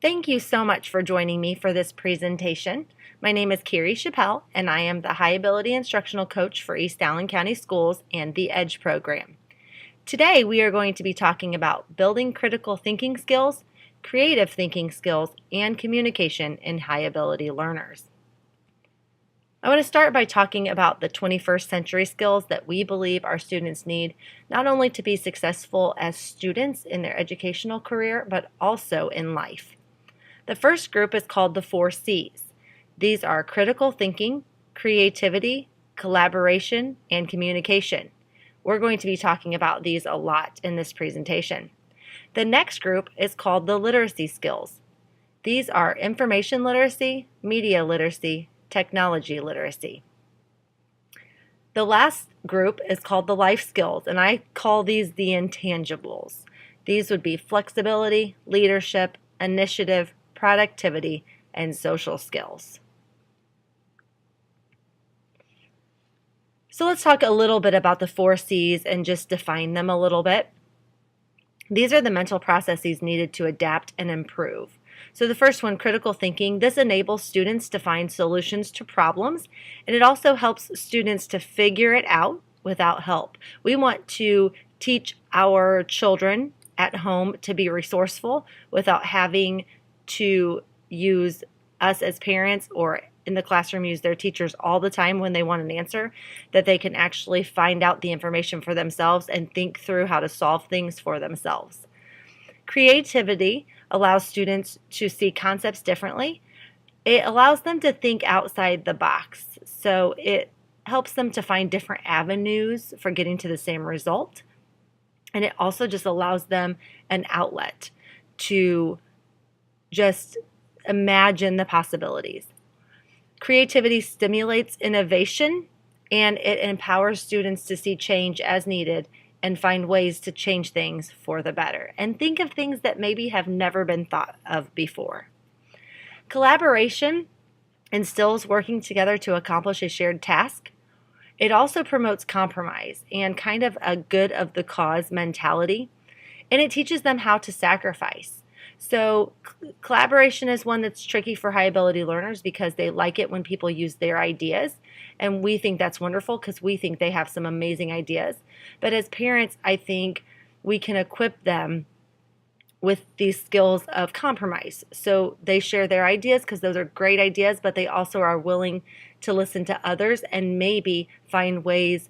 Thank you so much for joining me for this presentation. My name is Carrie Chappelle, and I am the High Ability Instructional Coach for East Allen County Schools and the EDGE program. Today, we are going to be talking about building critical thinking skills, creative thinking skills, and communication in high ability learners. I want to start by talking about the 21st century skills that we believe our students need, not only to be successful as students in their educational career, but also in life. The first group is called the 4 C's. These are critical thinking, creativity, collaboration, and communication. We're going to be talking about these a lot in this presentation. The next group is called the literacy skills. These are information literacy, media literacy, technology literacy. The last group is called the life skills, and I call these the intangibles. These would be flexibility, leadership, initiative, productivity, and social skills. So let's talk a little bit about the 4 C's and just define them a little bit. These are the mental processes needed to adapt and improve. So the first one, critical thinking, this enables students to find solutions to problems, and it also helps students to figure it out without help. We want to teach our children at home to be resourceful without having to use us as parents or in the classroom use their teachers all the time when they want an answer, that they can actually find out the information for themselves and think through how to solve things for themselves. Creativity allows students to see concepts differently. It allows them to think outside the box. So it helps them to find different avenues for getting to the same result. And it also just allows them an outlet to just imagine the possibilities. Creativity stimulates innovation, and it empowers students to see change as needed and find ways to change things for the better and think of things that maybe have never been thought of before. Collaboration instills working together to accomplish a shared task. It also promotes compromise and kind of a good of the cause mentality, and it teaches them how to sacrifice. So collaboration is one that's tricky for high ability learners because they like it when people use their ideas, and we think that's wonderful because we think they have some amazing ideas. But as parents, I think we can equip them with these skills of compromise. So they share their ideas because those are great ideas, but they also are willing to listen to others and maybe find ways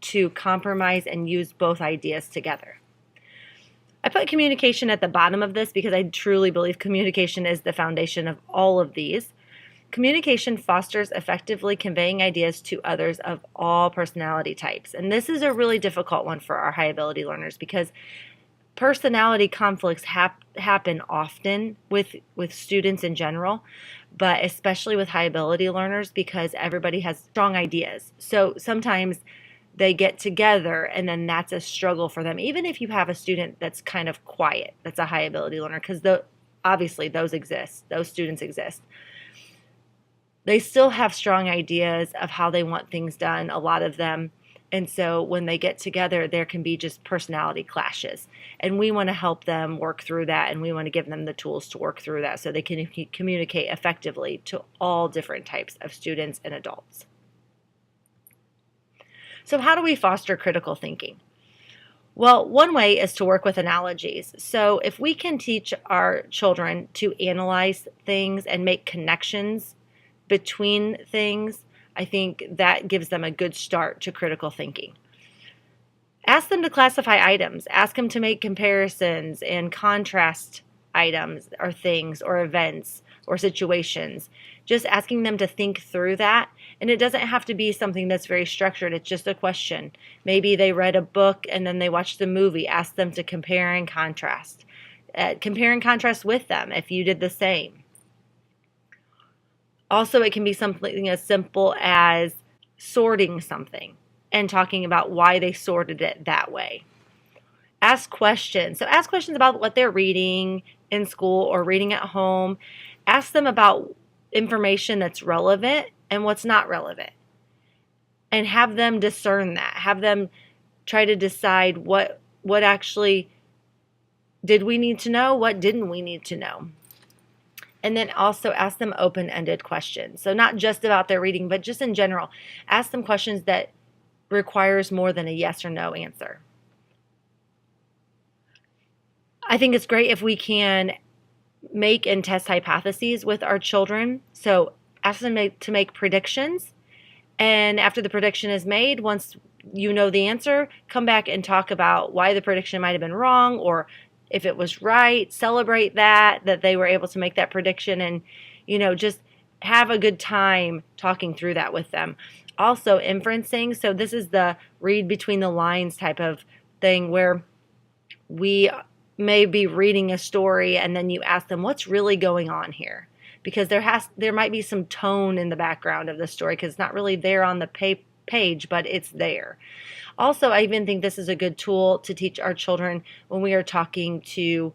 to compromise and use both ideas together. I put communication at the bottom of this because I truly believe communication is the foundation of all of these. Communication fosters effectively conveying ideas to others of all personality types. And this is a really difficult one for our high ability learners because personality conflicts happen often with students in general, but especially with high ability learners because everybody has strong ideas. So sometimes they get together and then that's a struggle for them. Even if you have a student that's kind of quiet, that's a high ability learner, because obviously those exist, those students exist. They still have strong ideas of how they want things done, a lot of them. And so when they get together, there can be just personality clashes. And we want to help them work through that, and we want to give them the tools to work through that so they can communicate effectively to all different types of students and adults. So how do we foster critical thinking? Well, one way is to work with analogies. So if we can teach our children to analyze things and make connections between things, I think that gives them a good start to critical thinking. Ask them to classify items. Ask them to make comparisons and contrast items or things or events or situations. Just asking them to think through that. And it doesn't have to be something that's very structured. It's just a question. Maybe they read a book and then they watched the movie. Ask them to compare and contrast. Compare and contrast with them if you did the same. Also, it can be something as simple as sorting something and talking about why they sorted it that way. Ask questions. So ask questions about what they're reading in school or reading at home. Ask them about information that's relevant and what's not relevant. And have them discern that. Have them try to decide what actually did we need to know, what didn't we need to know. And then also ask them open-ended questions. So not just about their reading, but just in general. Ask them questions that requires more than a yes or no answer. I think it's great if we can make and test hypotheses with our children. So ask them to make predictions. And after the prediction is made, once you know the answer, come back and talk about why the prediction might have been wrong, or if it was right, celebrate that they were able to make that prediction, and, just have a good time talking through that with them. Also, inferencing. So this is the read between the lines type of thing where we may be reading a story and then you ask them, what's really going on here? Because there might be some tone in the background of the story because it's not really there on the page, but it's there. Also, I even think this is a good tool to teach our children when we are talking to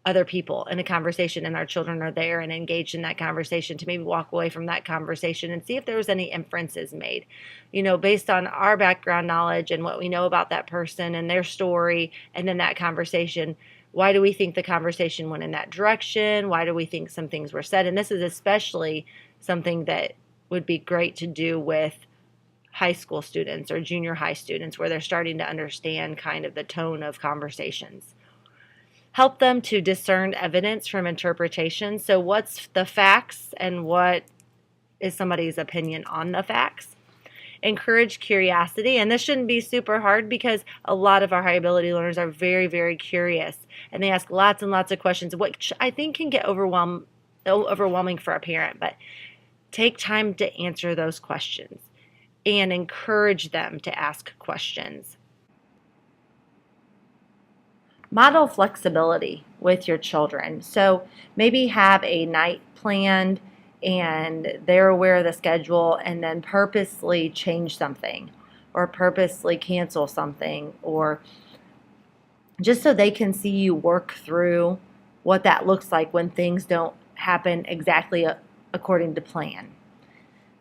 other people in a conversation and our children are there and engaged in that conversation, to maybe walk away from that conversation and see if there was any inferences made, based on our background knowledge and what we know about that person and their story, and then that conversation. Why do we think the conversation went in that direction? Why do we think some things were said? And this is especially something that would be great to do with high school students or junior high students, where they're starting to understand kind of the tone of conversations. Help them to discern evidence from interpretation. So what's the facts and what is somebody's opinion on the facts? Encourage curiosity. And this shouldn't be super hard because a lot of our high ability learners are very, very curious. And they ask lots and lots of questions, which I think can get overwhelming for a parent. But take time to answer those questions and encourage them to ask questions. Model flexibility with your children. So maybe have a night planned and they're aware of the schedule, and then purposely change something or purposely cancel something, or just so they can see you work through what that looks like when things don't happen exactly according to plan.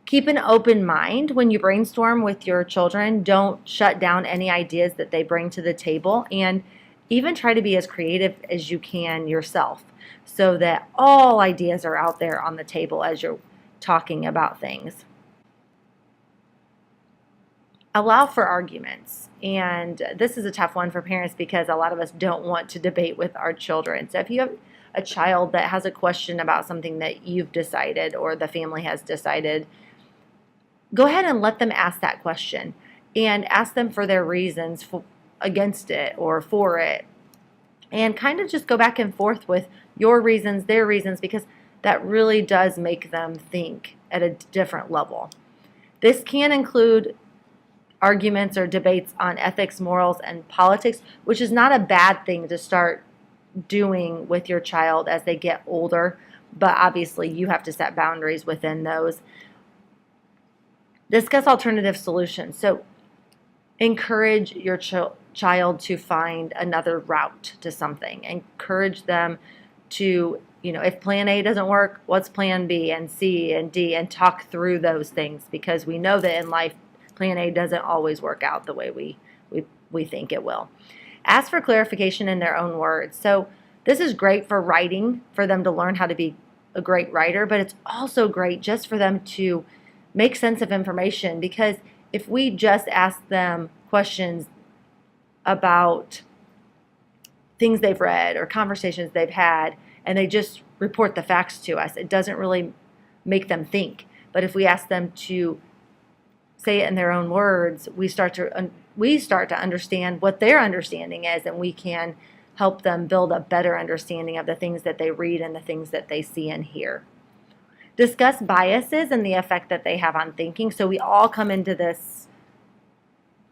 Keep an open mind when you brainstorm with your children. Don't shut down any ideas that they bring to the table, and even try to be as creative as you can yourself so that all ideas are out there on the table as you're talking about things. Allow for arguments. And this is a tough one for parents because a lot of us don't want to debate with our children. So if you have a child that has a question about something that you've decided or the family has decided, go ahead and let them ask that question and ask them for their reasons against it or for it, and kind of just go back and forth with your reasons, their reasons, because that really does make them think at a different level. This can include arguments or debates on ethics, morals, and politics, which is not a bad thing to start doing with your child as they get older, but obviously you have to set boundaries within those. Discuss alternative solutions. So encourage your child to find another route to something. Encourage them to, if plan A doesn't work, what's plan B and C and D, and talk through those things, because we know that in life, plan A doesn't always work out the way we think it will. Ask for clarification in their own words. So this is great for writing, for them to learn how to be a great writer, but it's also great just for them to make sense of information, because if we just ask them questions about things they've read or conversations they've had, and they just report the facts to us, it doesn't really make them think. But if we ask them to say it in their own words, we start to understand what their understanding is, and we can help them build a better understanding of the things that they read and the things that they see and hear. Discuss biases and the effect that they have on thinking. So we all come into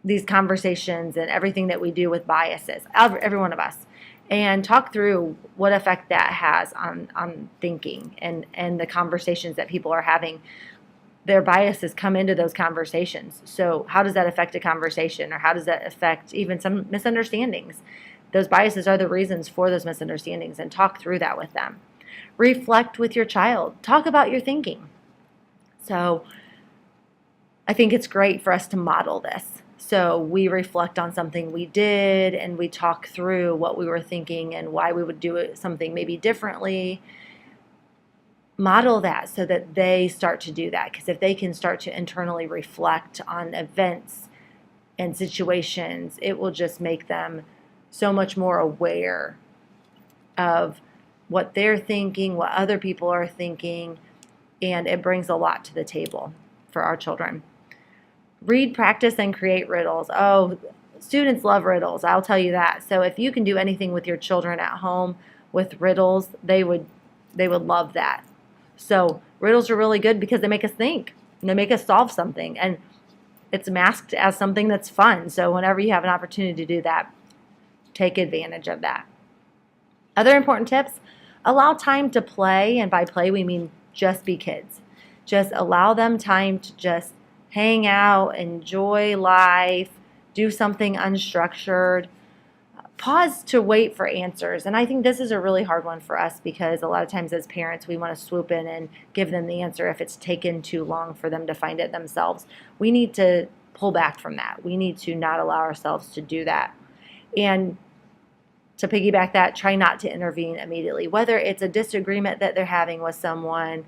these conversations and everything that we do with biases, every one of us, and talk through what effect that has on thinking and the conversations that people are having. Their biases come into those conversations. So how does that affect a conversation, or how does that affect even some misunderstandings? Those biases are the reasons for those misunderstandings, and talk through that with them. Reflect with your child. Talk about your thinking. So I think it's great for us to model this. So we reflect on something we did, and we talk through what we were thinking and why we would do something maybe differently. model that so that they start to do that. Because if they can start to internally reflect on events and situations, it will just make them so much more aware of what they're thinking, what other people are thinking, and it brings a lot to the table for our children. Read, practice, and create riddles. Oh, students love riddles, I'll tell you that. So if you can do anything with your children at home with riddles, they would love that. So riddles are really good because they make us think, and they make us solve something, and it's masked as something that's fun. So whenever you have an opportunity to do that, take advantage of that. Other important tips: allow time to play, and by play we mean just be kids. Just allow them time to just hang out, enjoy life, do something unstructured. Pause to wait for answers. And I think this is a really hard one for us because a lot of times as parents we want to swoop in and give them the answer if it's taken too long for them to find it themselves. We need to pull back from that. We need to not allow ourselves to do that. And to piggyback that, try not to intervene immediately. Whether it's a disagreement that they're having with someone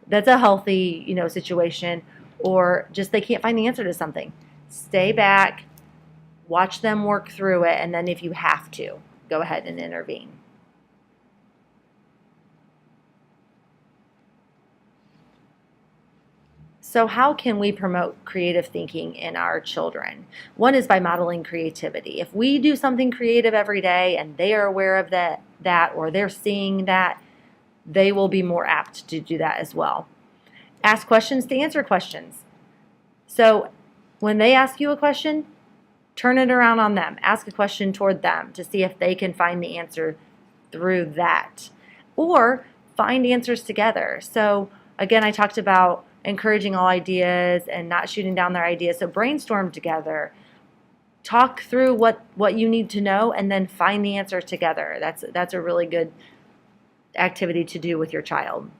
that's a healthy, situation, or just they can't find the answer to something. Stay back, watch them work through it, and then if you have to, go ahead and intervene. So how can we promote creative thinking in our children? One is by modeling creativity. If we do something creative every day and they are aware of that or they're seeing that, they will be more apt to do that as well. Ask questions to answer questions. So when they ask you a question, turn it around on them. Ask a question toward them to see if they can find the answer through that. Or find answers together. So again, I talked about encouraging all ideas and not shooting down their ideas. So brainstorm together. Talk through what you need to know and then find the answer together. That's a really good activity to do with your child.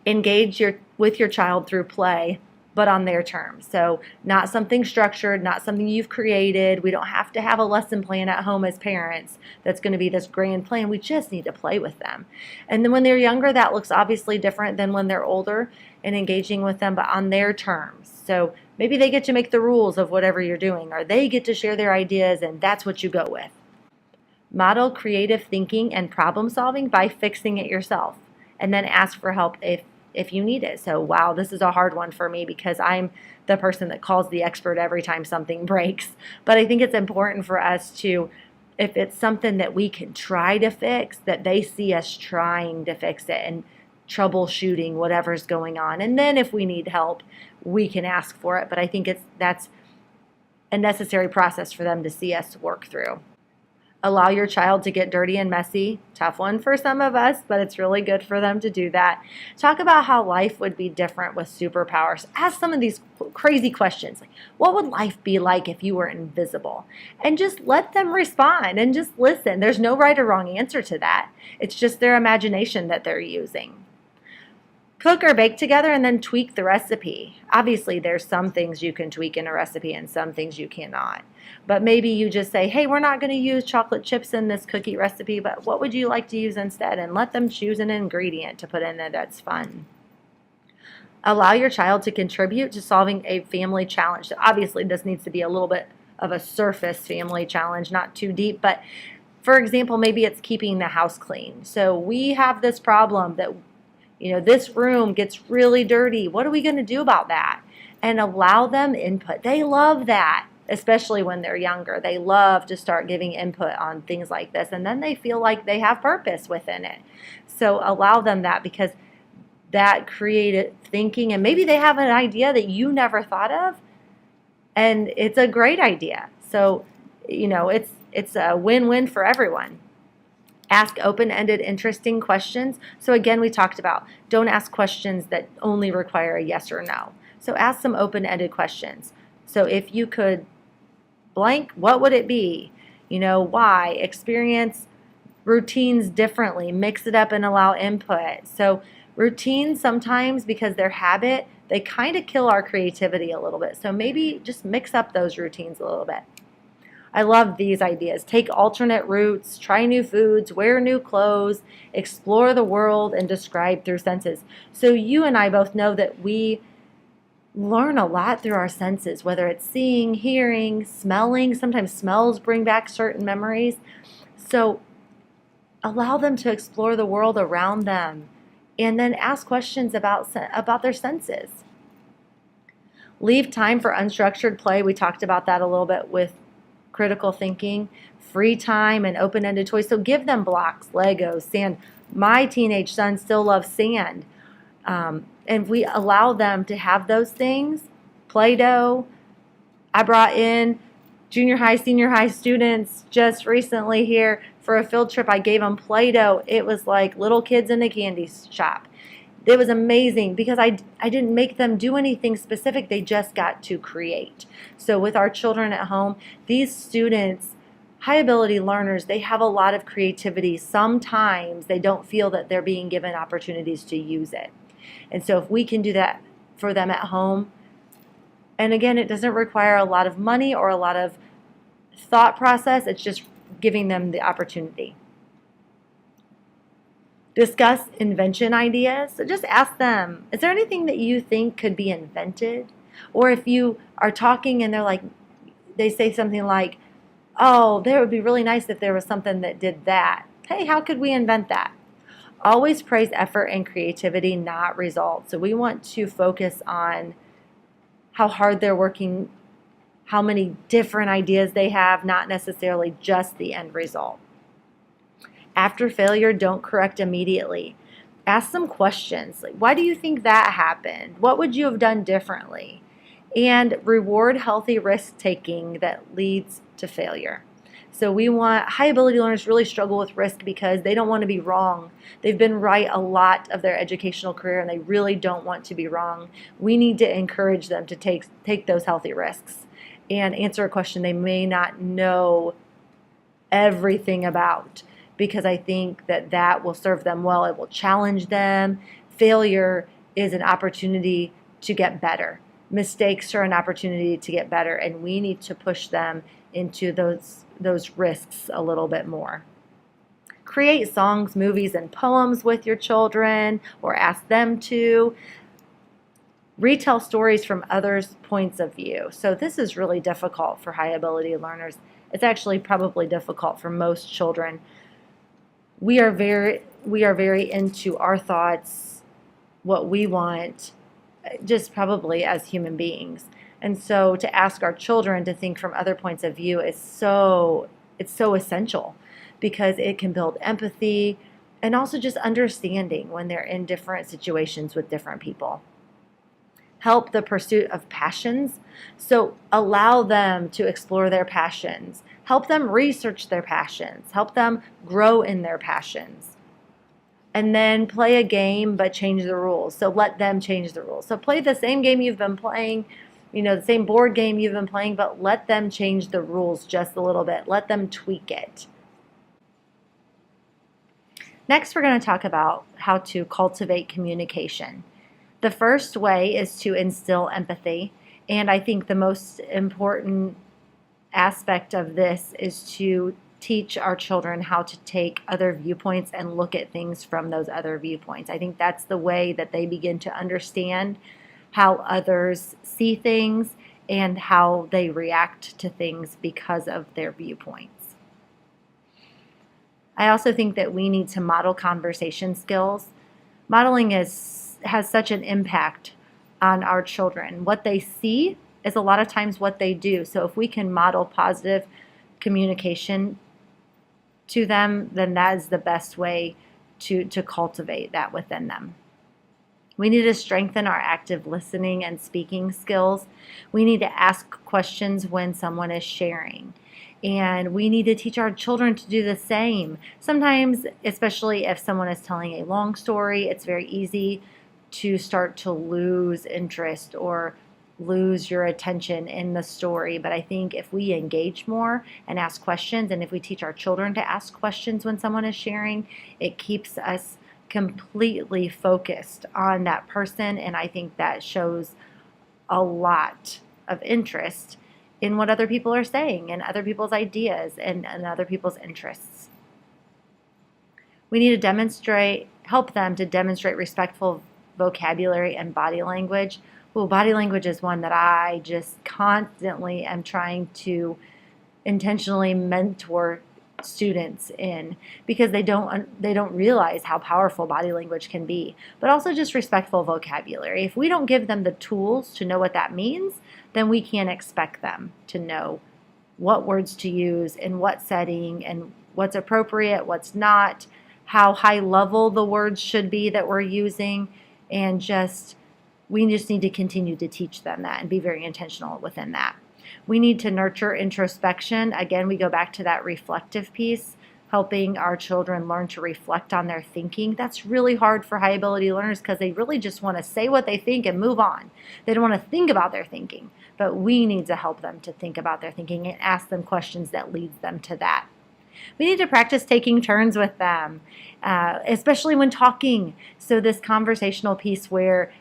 Engage with your child through play, but on their terms. So not something structured, not something you've created. We don't have to have a lesson plan at home as parents that's going to be this grand plan. We just need to play with them. And then when they're younger, that looks obviously different than when they're older, and engaging with them, but on their terms. So maybe they get to make the rules of whatever you're doing, or they get to share their ideas, and that's what you go with. Model creative thinking and problem solving by fixing it yourself, and then ask for help if you need it. So wow, this is a hard one for me because I'm the person that calls the expert every time something breaks. But I think it's important for us to, if it's something that we can try to fix, that they see us trying to fix it and troubleshooting whatever's going on. And then if we need help, we can ask for it. But I think that's a necessary process for them to see us work through. Allow your child to get dirty and messy. Tough one for some of us, but it's really good for them to do that. Talk about how life would be different with superpowers. Ask some of these crazy questions, like what would life be like if you were invisible? And just let them respond and just listen. There's no right or wrong answer to that. It's just their imagination that they're using. Cook or bake together and then tweak the recipe. Obviously, there's some things you can tweak in a recipe and some things you cannot. But maybe you just say, hey, we're not going to use chocolate chips in this cookie recipe, but what would you like to use instead? And let them choose an ingredient to put in there that's fun. Allow your child to contribute to solving a family challenge. So obviously, this needs to be a little bit of a surface family challenge, not too deep. But for example, maybe it's keeping the house clean. So we have this problem that this room gets really dirty. What are we going to do about that? And allow them input. They love that, especially when they're younger. They love to start giving input on things like this. And then they feel like they have purpose within it. So allow them that, because that creative thinking, and maybe they have an idea that you never thought of, and it's a great idea. So, it's a win-win for everyone. Ask open-ended, interesting questions. So again, we talked about don't ask questions that only require a yes or no. So ask some open-ended questions. So if you could blank, what would it be? Why? Experience routines differently. Mix it up and allow input. So routines sometimes, because they're habit, they kind of kill our creativity a little bit. So maybe just mix up those routines a little bit. I love these ideas. Take alternate routes, try new foods, wear new clothes, explore the world, and describe through senses. So you and I both know that we learn a lot through our senses, whether it's seeing, hearing, smelling. Sometimes smells bring back certain memories. So allow them to explore the world around them and then ask questions about their senses. Leave time for unstructured play. We talked about that a little bit with critical thinking, free time, and open-ended toys. So give them blocks, Legos, sand. My teenage son still loves sand. And we allow them to have those things, Play-Doh. I brought in junior high, senior high students just recently here for a field trip. I gave them Play-Doh. It was like little kids in a candy shop. It was amazing because I didn't make them do anything specific. They just got to create. So with our children at home, these students, high ability learners, they have a lot of creativity. Sometimes they don't feel that they're being given opportunities to use it. And so if we can do that for them at home, and again, it doesn't require a lot of money or a lot of thought process. It's just giving them the opportunity. Discuss invention ideas. So just ask them, is there anything that you think could be invented? Or if you are talking and they say something like, oh, that would be really nice if there was something that did that. Hey, how could we invent that? Always praise effort and creativity, not results. So we want to focus on how hard they're working, how many different ideas they have, not necessarily just the end result. After failure, don't correct immediately. Ask some questions. Like, why do you think that happened? What would you have done differently? And reward healthy risk taking that leads to failure. So we want high ability learners really struggle with risk because they don't want to be wrong. They've been right a lot of their educational career and they really don't want to be wrong. We need to encourage them to take those healthy risks and answer a question they may not know everything about, because I think that will serve them well. It will challenge them. Failure is an opportunity to get better. Mistakes are an opportunity to get better, and we need to push them into those risks a little bit more. Create songs, movies, and poems with your children, or ask them to. Retell stories from others' points of view. So this is really difficult for high ability learners. It's actually probably difficult for most children. We are very into our thoughts, what we want, just probably as human beings. And so to ask our children to think from other points of view it's so essential, because it can build empathy and also just understanding when they're in different situations with different people. Help the pursuit of passions. So allow them to explore their passions. Help them research their passions. Help them grow in their passions. And then play a game, but change the rules. So let them change the rules. So play the same game you've been playing, the same board game you've been playing, but let them change the rules just a little bit. Let them tweak it. Next, we're going to talk about how to cultivate communication. The first way is to instill empathy. And I think the most important aspect of this is to teach our children how to take other viewpoints and look at things from those other viewpoints. I think that's the way that they begin to understand how others see things and how they react to things because of their viewpoints. I also think that we need to model conversation skills. Modeling has such an impact on our children. What they see is a lot of times what they do. So if we can model positive communication to them, then that is the best way to cultivate that within them. We need to strengthen our active listening and speaking skills. We need to ask questions when someone is sharing. And we need to teach our children to do the same. Sometimes, especially if someone is telling a long story, it's very easy to start to lose interest or lose your attention in the story. But I think if we engage more and ask questions, and if we teach our children to ask questions when someone is sharing, it keeps us completely focused on that person. And I think that shows a lot of interest in what other people are saying and other people's ideas and other people's interests. We need to help them to demonstrate respectful vocabulary and body language. Well, body language is one that I just constantly am trying to intentionally mentor students in, because they don't realize how powerful body language can be. But also just respectful vocabulary. If we don't give them the tools to know what that means, then we can't expect them to know what words to use in what setting and what's appropriate, what's not, how high level the words should be that we're using, and we just need to continue to teach them that and be very intentional within that. We need to nurture introspection. Again, we go back to that reflective piece, helping our children learn to reflect on their thinking. That's really hard for high ability learners because they really just want to say what they think and move on. They don't want to think about their thinking, but we need to help them to think about their thinking and ask them questions that leads them to that. We need to practice taking turns with them, especially when talking. So this conversational piece where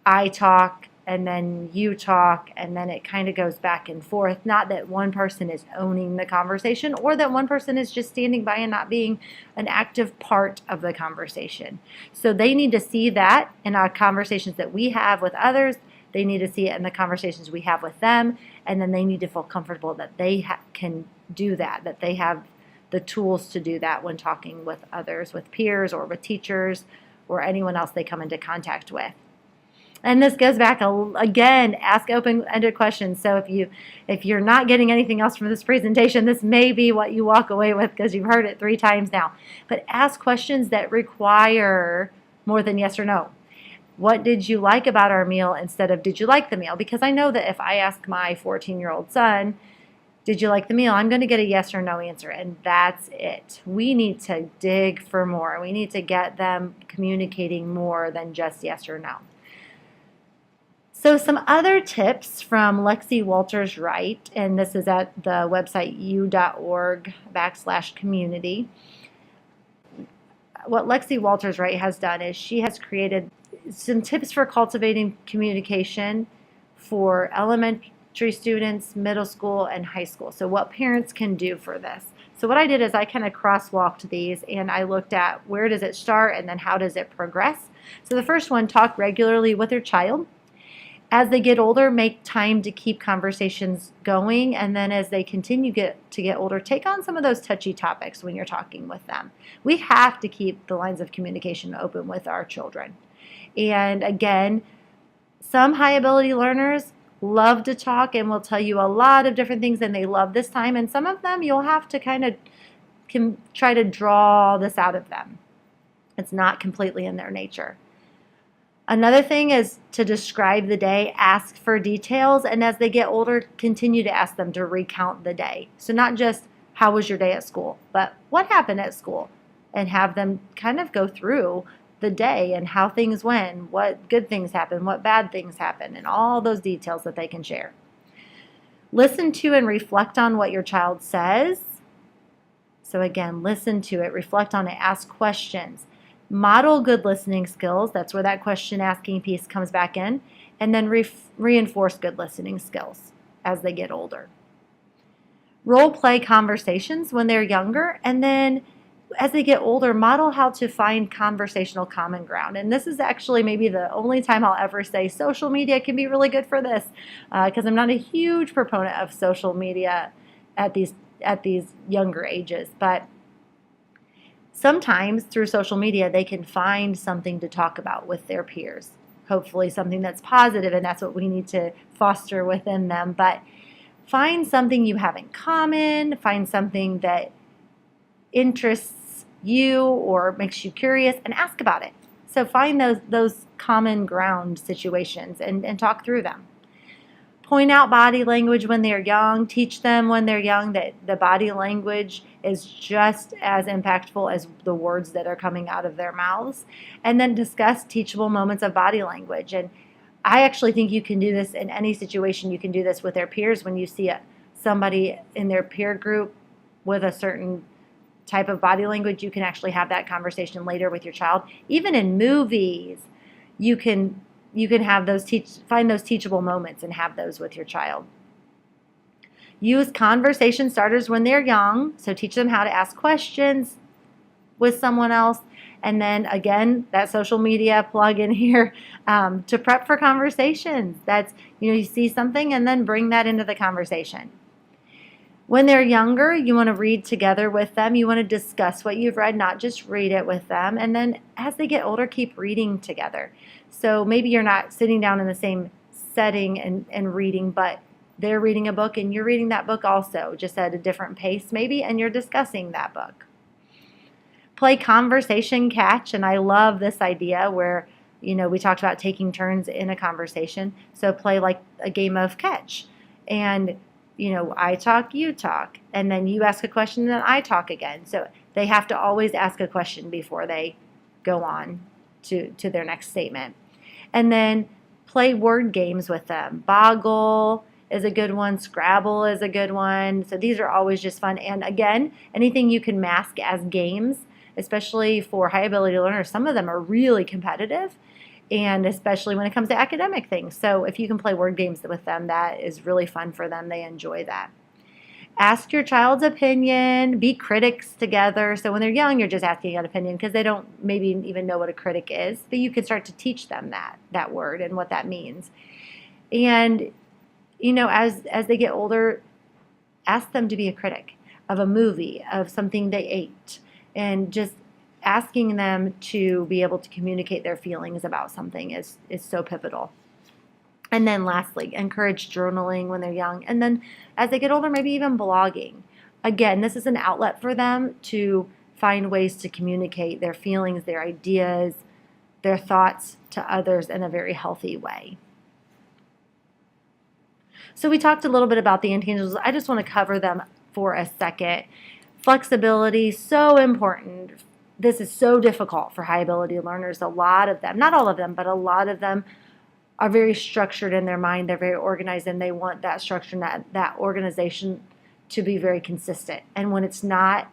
I talk and then you talk, and then it kind of goes back and forth. Not that one person is owning the conversation or that one person is just standing by and not being an active part of the conversation. So they need to see that in our conversations that we have with others. They need to see it in the conversations we have with them, and then they need to feel comfortable that they can do that they have the tools to do that when talking with others, with peers or with teachers or anyone else they come into contact with. And this goes back again, ask open-ended questions. So if you're not getting anything else from this presentation, this may be what you walk away with because you've heard it 3 times now. But ask questions that require more than yes or no. What did you like about our meal instead of did you like the meal? Because I know that if I ask my 14-year-old son, did you like the meal? I'm going to get a yes or no answer, and that's it. We need to dig for more. We need to get them communicating more than just yes or no. So some other tips from Lexi Walters Wright, and this is at the website u.org/community. What Lexi Walters Wright has done is she has created some tips for cultivating communication for elementary students, middle school, and high school. So what parents can do for this. So what I did is I kind of crosswalked these and I looked at where does it start and then how does it progress. So the first one, talk regularly with your child. As they get older, make time to keep conversations going, and then as they continue to get older, take on some of those touchy topics when you're talking with them. We have to keep the lines of communication open with our children. And again, some high ability learners love to talk and will tell you a lot of different things, and they love this time, and some of them you'll have to kind of try to draw this out of them. It's not completely in their nature. Another thing is to describe the day, ask for details, and as they get older, continue to ask them to recount the day. So not just how was your day at school, but what happened at school, and have them kind of go through the day and how things went, what good things happened, what bad things happened, and all those details that they can share. Listen to and reflect on what your child says. So again, listen to it, reflect on it, ask questions. Model good listening skills. That's where that question asking piece comes back in. And then reinforce good listening skills as they get older. Role play conversations when they're younger. And then as they get older, model how to find conversational common ground. And this is actually maybe the only time I'll ever say social media can be really good for this, because I'm not a huge proponent of social media at these younger ages. But sometimes through social media, they can find something to talk about with their peers. Hopefully something that's positive, and that's what we need to foster within them. But find something you have in common, find something that interests you or makes you curious, and ask about it. So find those common ground situations and talk through them. Point out body language when they're young. Teach them when they're young that the body language is just as impactful as the words that are coming out of their mouths. And then discuss teachable moments of body language. And I actually think you can do this in any situation. You can do this with their peers. When you see somebody in their peer group with a certain type of body language, you can actually have that conversation later with your child. Even in movies, you can have those find those teachable moments and have those with your child. Use conversation starters when they're young, so teach them how to ask questions with someone else. And then again, that social media plug in here to prep for conversations. That's, you see something and then bring that into the conversation. When they're younger, you want to read together with them. You want to discuss what you've read, not just read it with them. And then as they get older, keep reading together. So maybe you're not sitting down in the same setting and reading, but they're reading a book and you're reading that book also, just at a different pace maybe, and you're discussing that book. Play conversation catch, and I love this idea where, we talked about taking turns in a conversation. So play like a game of catch. And, I talk, you talk, and then you ask a question, and then I talk again. So they have to always ask a question before they go on to their next statement. And then play word games with them. Boggle is a good one. Scrabble is a good one. So these are always just fun. And again, anything you can mask as games, especially for high ability learners, some of them are really competitive, and especially when it comes to academic things. So if you can play word games with them, that is really fun for them. They enjoy that. Ask your child's opinion. Be critics together. So when they're young, you're just asking an opinion because they don't maybe even know what a critic is, but you can start to teach them that word and what that means. And, as they get older, ask them to be a critic of a movie, of something they ate, and just asking them to be able to communicate their feelings about something is so pivotal. And then lastly, encourage journaling when they're young. And then as they get older, maybe even blogging. Again, this is an outlet for them to find ways to communicate their feelings, their ideas, their thoughts to others in a very healthy way. So we talked a little bit about the intangibles. I just want to cover them for a second. Flexibility, so important. This is so difficult for high ability learners. A lot of them, not all of them, but a lot of them are very structured in their mind. They're very organized, and they want that structure and that organization to be very consistent. And when it's not,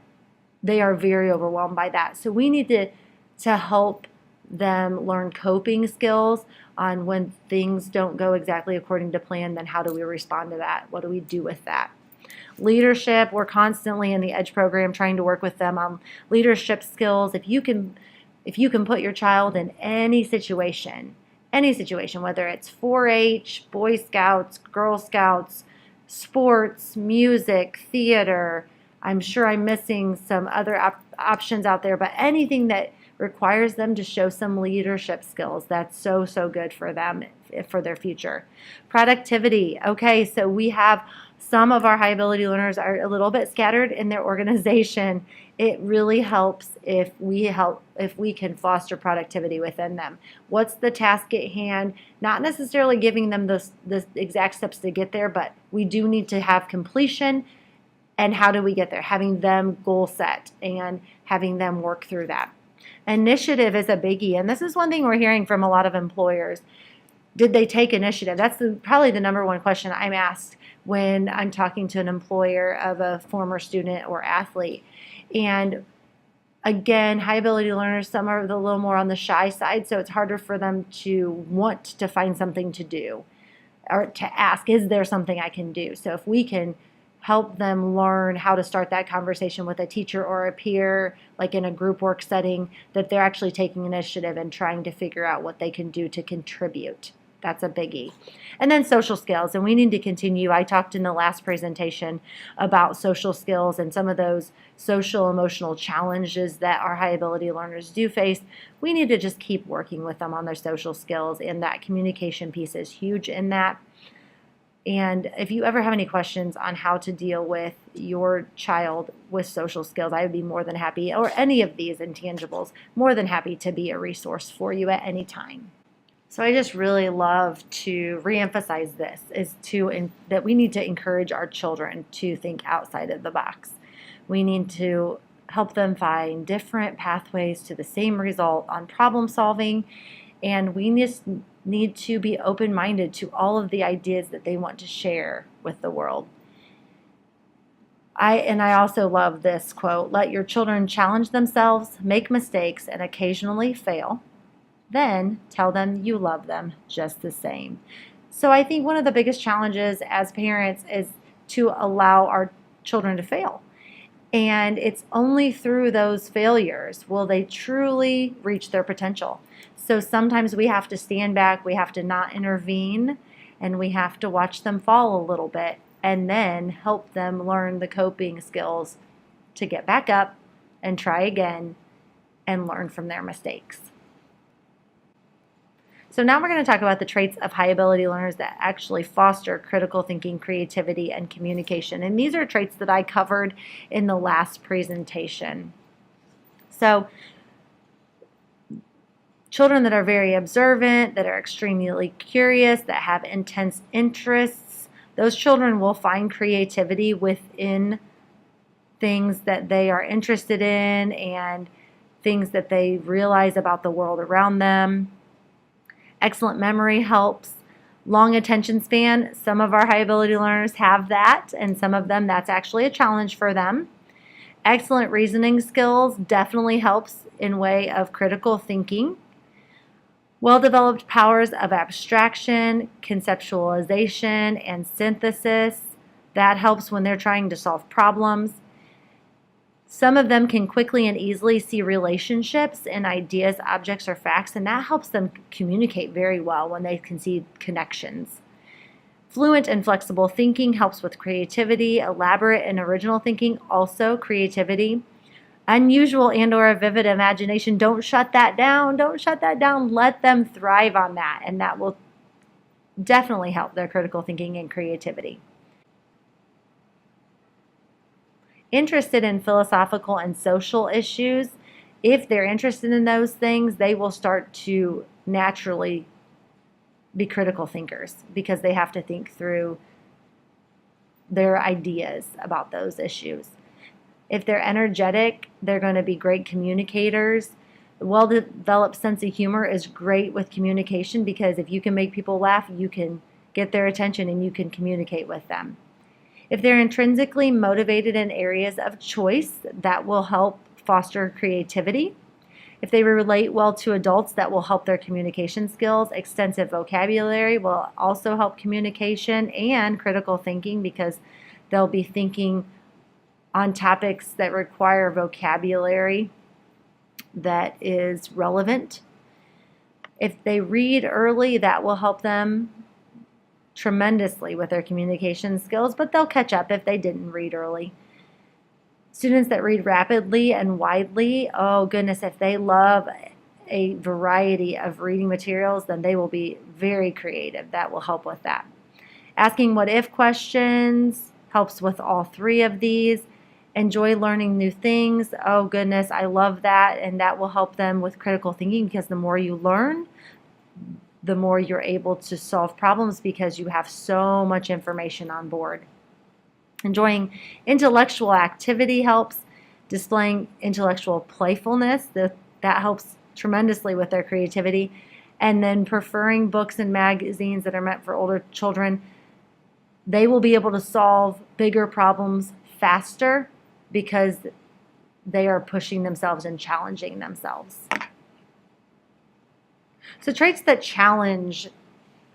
they are very overwhelmed by that. So we need to help them learn coping skills on when things don't go exactly according to plan. Then how do we respond to that? What do we do with that? Leadership, we're constantly in the EDGE program trying to work with them on leadership skills. If you can put your child in any situation, whether it's 4-H, Boy Scouts, Girl Scouts, sports, music, theater, I'm sure I'm missing some other options out there, but anything that requires them to show some leadership skills, that's so good for them, for their future. Productivity. Okay, so we have some of our high ability learners are a little bit scattered in their organization. It really helps if we can foster productivity within them. What's the task at hand? Not necessarily giving them the exact steps to get there, but we do need to have completion. And how do we get there? Having them goal set and having them work through that. Initiative is a biggie, and this is one thing we're hearing from a lot of employers. Did they take initiative? That's probably the number one question I'm asked when I'm talking to an employer of a former student or athlete. And again, high ability learners, some are a little more on the shy side, so it's harder for them to want to find something to do or to ask, is there something I can do? So if we can help them learn how to start that conversation with a teacher or a peer, like in a group work setting, that they're actually taking initiative and trying to figure out what they can do to contribute. That's a biggie. And then social skills, and we need to continue. I talked in the last presentation about social skills and some of those social emotional challenges that our high ability learners do face. We need to just keep working with them on their social skills, and that communication piece is huge in that. And if you ever have any questions on how to deal with your child with social skills, I would be more than happy, or any of these intangibles, more than happy to be a resource for you at any time. So I just really love to reemphasize this, that we need to encourage our children to think outside of the box. We need to help them find different pathways to the same result on problem solving, and we just need to be open-minded to all of the ideas that they want to share with the world. I also love this quote: let your children challenge themselves, make mistakes, and occasionally fail. Then tell them you love them just the same. So I think one of the biggest challenges as parents is to allow our children to fail. And it's only through those failures will they truly reach their potential. So sometimes we have to stand back, we have to not intervene, and we have to watch them fall a little bit and then help them learn the coping skills to get back up and try again and learn from their mistakes. So now we're going to talk about the traits of high ability learners that actually foster critical thinking, creativity, and communication. And these are traits that I covered in the last presentation. So children that are very observant, that are extremely curious, that have intense interests, those children will find creativity within things that they are interested in and things that they realize about the world around them. Excellent memory helps. Long attention span, some of our high ability learners have that, and some of them that's actually a challenge for them. Excellent reasoning skills definitely helps in way of critical thinking. Well-developed powers of abstraction, conceptualization, and synthesis, that helps when they're trying to solve problems. Some of them can quickly and easily see relationships in ideas, objects, or facts, and that helps them communicate very well when they can see connections. Fluent and flexible thinking helps with creativity. Elaborate and original thinking, also creativity. Unusual and or a vivid imagination, don't shut that down. Don't shut that down. Let them thrive on that, and that will definitely help their critical thinking and creativity. Interested in philosophical and social issues, if they're interested in those things, they will start to naturally be critical thinkers because they have to think through their ideas about those issues. If they're energetic, they're going to be great communicators. A well-developed sense of humor is great with communication because if you can make people laugh, you can get their attention and you can communicate with them. If they're intrinsically motivated in areas of choice, that will help foster creativity. If they relate well to adults, that will help their communication skills. Extensive vocabulary will also help communication and critical thinking because they'll be thinking on topics that require vocabulary that is relevant. If they read early, that will help them tremendously with their communication skills, but they'll catch up if they didn't read early. Students that read rapidly and widely, oh goodness, if they love a variety of reading materials, then they will be very creative. That will help with that. Asking what if questions helps with all three of these. Enjoy learning new things. Oh goodness, I love that, and that will help them with critical thinking because the more you learn, the more you're able to solve problems because you have so much information on board. Enjoying intellectual activity helps. Displaying intellectual playfulness, that helps tremendously with their creativity. And then preferring books and magazines that are meant for older children. They will be able to solve bigger problems faster because they are pushing themselves and challenging themselves. So traits that challenge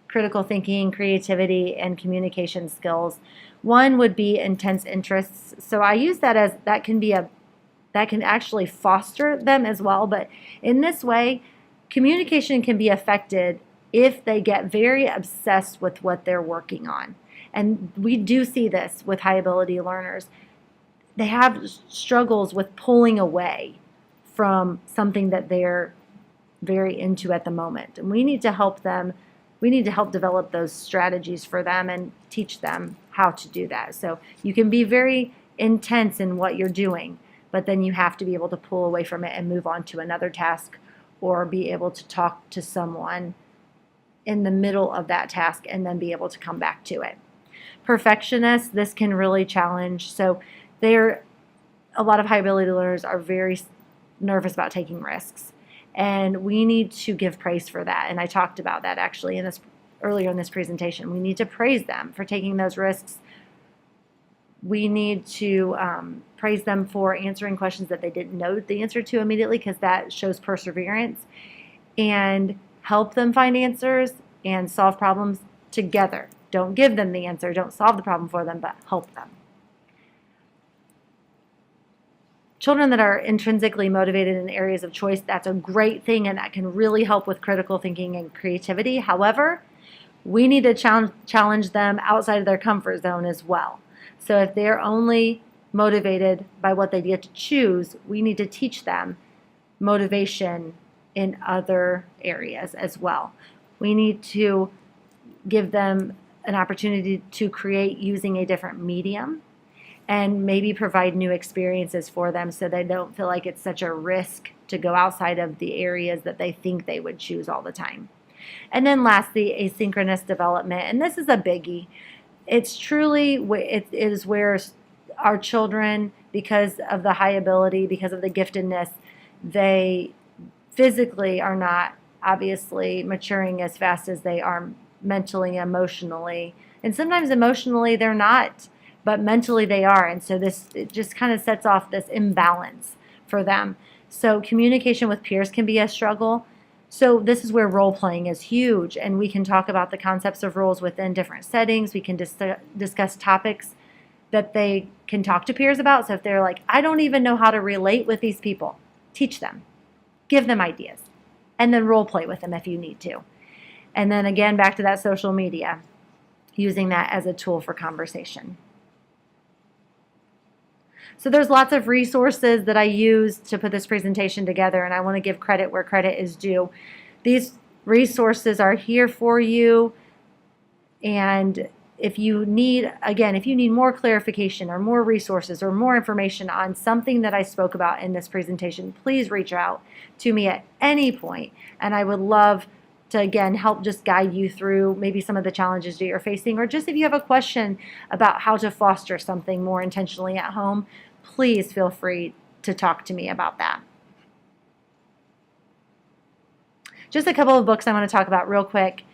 critical thinking, creativity, and communication skills. One would be intense interests. So I use that as that can actually foster them as well. But in this way, communication can be affected if they get very obsessed with what they're working on. And we do see this with high ability learners. They have struggles with pulling away from something that they're very into at the moment. And we need to help them. We need to help develop those strategies for them and teach them how to do that. So you can be very intense in what you're doing, but then you have to be able to pull away from it and move on to another task or be able to talk to someone in the middle of that task and then be able to come back to it. Perfectionists, this can really challenge. So a lot of high ability learners are very nervous about taking risks. And we need to give praise for that. And I talked about that actually earlier in this presentation. We need to praise them for taking those risks. We need to praise them for answering questions that they didn't know the answer to immediately because that shows perseverance, and help them find answers and solve problems together Don't give them the answer. Don't solve the problem for them, but help them. Children that are intrinsically motivated in areas of choice, that's a great thing, and that can really help with critical thinking and creativity. However, we need to challenge them outside of their comfort zone as well. So if they're only motivated by what they get to choose, we need to teach them motivation in other areas as well. We need to give them an opportunity to create using a different medium, and maybe provide new experiences for them so they don't feel like it's such a risk to go outside of the areas that they think they would choose all the time. And then lastly, asynchronous development. And this is a biggie. It's truly, it is where our children, because of the high ability, because of the giftedness, they physically are not obviously maturing as fast as they are mentally, emotionally. And sometimes emotionally they're not, but mentally they are. And so it just kind of sets off this imbalance for them. So communication with peers can be a struggle. So this is where role playing is huge, and we can talk about the concepts of roles within different settings. We can discuss topics that they can talk to peers about. So if they're like, I don't even know how to relate with these people, teach them, give them ideas, and then role play with them if you need to. And then again, back to that social media, using that as a tool for conversation. So there's lots of resources that I use to put this presentation together, and I want to give credit where credit is due. These resources are here for you, and if you need more clarification or more resources or more information on something that I spoke about in this presentation, please reach out to me at any point, and I would love to, again, help just guide you through maybe some of the challenges that you're facing, or just if you have a question about how to foster something more intentionally at home, please feel free to talk to me about that. Just a couple of books I want to talk about real quick.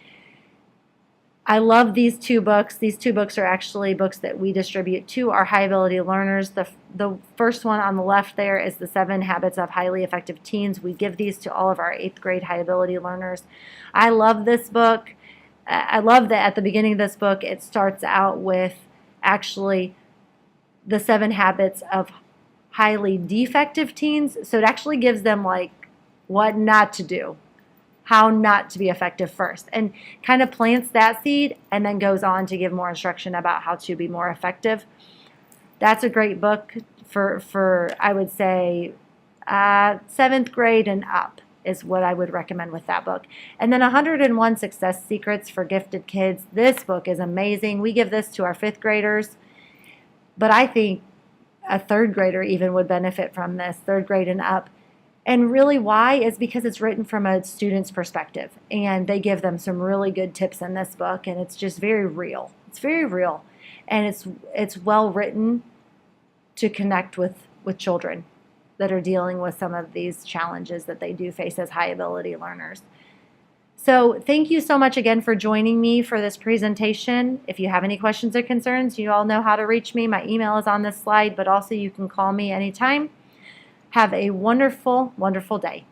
I love these two books. These two books are actually books that we distribute to our high ability learners. The first one on the left there is The 7 Habits of Highly Effective Teens. We give these to all of our 8th grade high ability learners. I love this book. I love that at the beginning of this book it starts out with actually the 7 habits of highly defective teens. So it actually gives them like what not to do, how not to be effective first, and kind of plants that seed and then goes on to give more instruction about how to be more effective. That's a great book for I would say 7th grade and up is what I would recommend with that book. And then 101 Success Secrets for Gifted Kids. This book is amazing. We give this to our 5th graders, but I think a 3rd grader even would benefit from this, 3rd grade and up. And really why is because it's written from a student's perspective, and they give them some really good tips in this book, and it's just very real. It's very real, and it's well written to connect with children that are dealing with some of these challenges that they do face as high ability learners. So thank you so much again for joining me for this presentation. If you have any questions or concerns, you all know how to reach me. My email is on this slide, but also you can call me anytime. Have a wonderful, wonderful day.